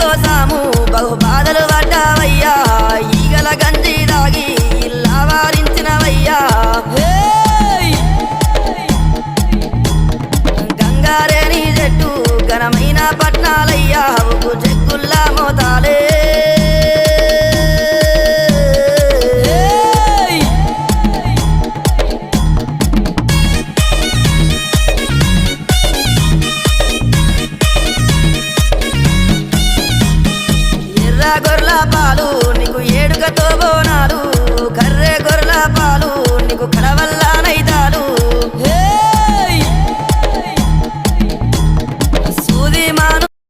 కోసాము బహు బాధలు పడ్డావయ్యా ఈగల గంజి దాగి ఇల్లా వారించినవయ్యా గంగారేని చెట్టు ఘనమైన పట్నాలయ్యా ఉప్పు చెక్కుల్లా మోతాలే గొర్రెల పాలు నీకు ఏడుగతో బోనాలు కర్రె గొర్రెల పాలు నీకు కడవల్ల